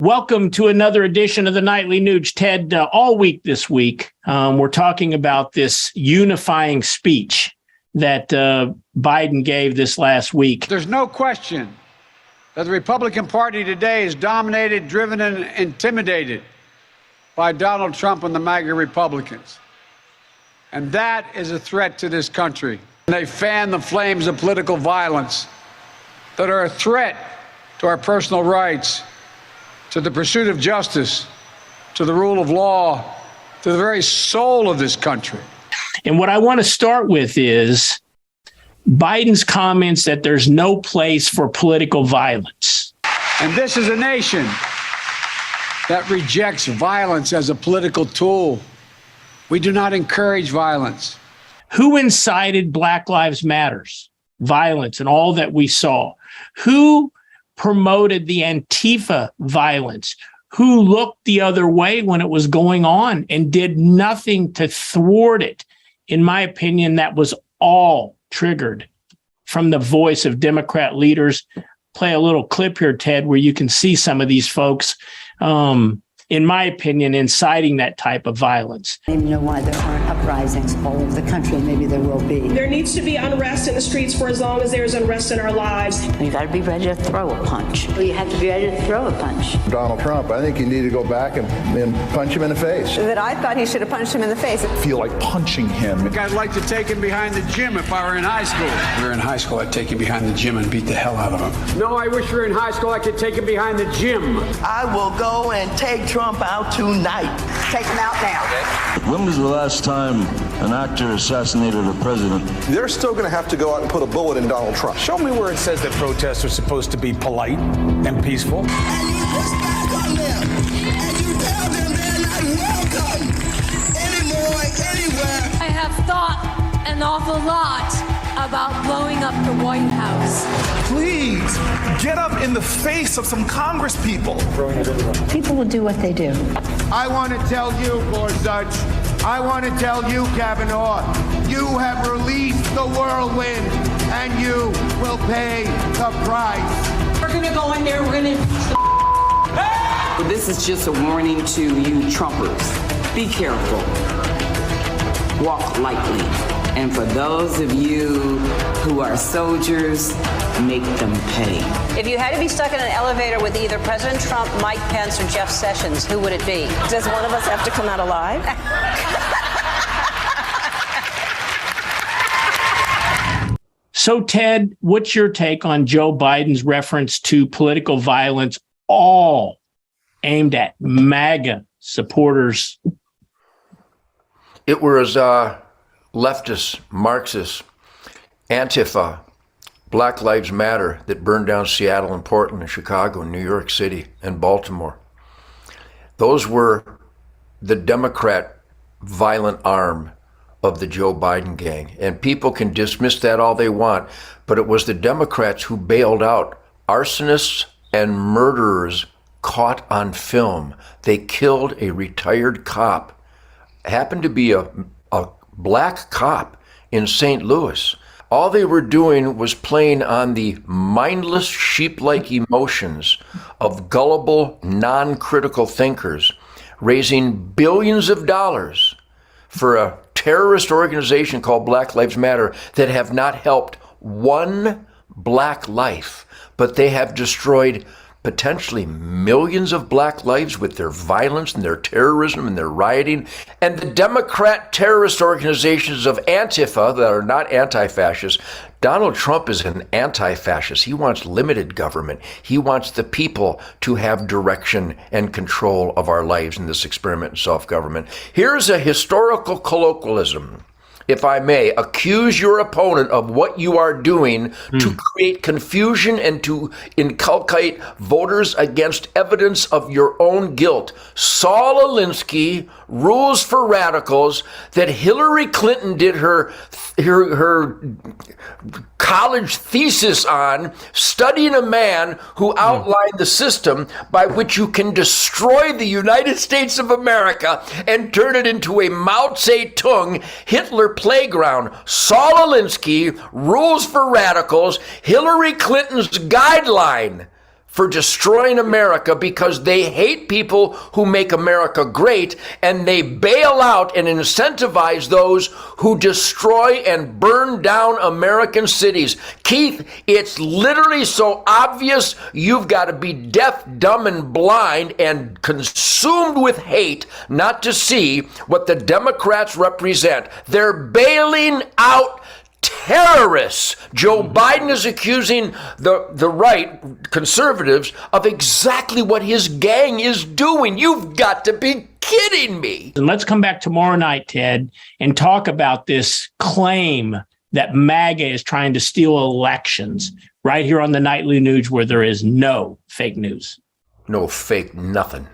Welcome to another edition of the Nightly Nuge. Ted, all week this week, we're talking about this unifying speech that Biden gave this last week. There's no question that the Republican Party today is dominated, driven, and intimidated by Donald Trump and the MAGA Republicans. And that is a threat to this country. They fan the flames of political violence that are a threat to our personal rights, to the pursuit of justice, to the rule of law, to the very soul of this country. And what I want to start with is Biden's comments that there's no place for political violence. And this is a nation that rejects violence as a political tool. We do not encourage violence. Who incited Black Lives Matters violence and all that we saw? Who promoted the Antifa violence? Who looked the other way when it was going on and did nothing to thwart it? In my opinion, that was all triggered from the voice of Democrat leaders. Play a little clip here, Ted, where you can see some of these folks, in my opinion, inciting that type of violence. I don't even know why there aren't uprisings all over the country. Maybe there will be. There needs to be unrest in the streets for as long as there's unrest in our lives. You got to be ready to throw a punch. Well, you have to be ready to throw a punch. Donald Trump, I think you need to go back and punch him in the face. That I thought he should have punched him in the face. I feel like punching him. I'd like to take him behind the gym if I were in high school. If we were in high school, I'd take him behind the gym and beat the hell out of him. No, I wish we were in high school, I could take him behind the gym. I will go and take Trump out tonight. Take him out now. When was the last time an actor assassinated a president? They're still going to have to go out and put a bullet in Donald Trump. Show me where it says that protests are supposed to be polite and peaceful. And you push back on them, and you tell them they're not welcome anymore, anywhere. I have thought an awful lot about blowing up the White House. Please, get up in the face of some Congress people. People will do what they do. I want to tell you, Gorsuch, I want to tell you, Kavanaugh, you have released the whirlwind, and you will pay the price. We're going to go in there, we're going to... This is just a warning to you Trumpers. Be careful. Walk lightly. And for those of you who are soldiers, make them pay. If you had to be stuck in an elevator with either President Trump, Mike Pence, or Jeff Sessions, who would it be? Does one of us have to come out alive? So, Ted, what's your take on Joe Biden's reference to political violence, all aimed at MAGA supporters? It was leftists, Marxists, Antifa, Black Lives Matter that burned down Seattle and Portland and Chicago and New York City and Baltimore. Those were the Democrat violent arm of the Joe Biden gang. And people can dismiss that all they want, but it was the Democrats who bailed out arsonists and murderers caught on film. They killed a retired cop, happened to be a black cop in St. Louis. All they were doing was playing on the mindless sheep-like emotions of gullible, non-critical thinkers, raising billions of dollars for a terrorist organization called Black Lives Matter that have not helped one black life, but they have destroyed potentially millions of black lives with their violence and their terrorism and their rioting. And the Democrat terrorist organizations of Antifa that are not anti-fascist, Donald Trump is an anti-fascist. He wants limited government. He wants the people to have direction and control of our lives in this experiment in self-government. Here's a historical colloquialism. If I may, accuse your opponent of what you are doing to create confusion and to inculcate voters against evidence of your own guilt. Saul Alinsky, Rules for Radicals, that Hillary Clinton did her college thesis on, studying a man who outlined the system by which you can destroy the United States of America and turn it into a Mao Zedong Hitler playground. Saul Alinsky, Rules for Radicals, Hillary Clinton's guideline for destroying America because they hate people who make America great, and they bail out and incentivize those who destroy and burn down American cities. Keith, it's literally so obvious you've got to be deaf, dumb, and blind and consumed with hate not to see what the Democrats represent. They're bailing out terrorists. Joe Biden is accusing the right, conservatives, of exactly what his gang is doing. You've got to be kidding me. And let's come back tomorrow night, Ted, and talk about this claim that MAGA is trying to steal elections right here on the Nightly Nuge, where there is no fake news. No fake nothing.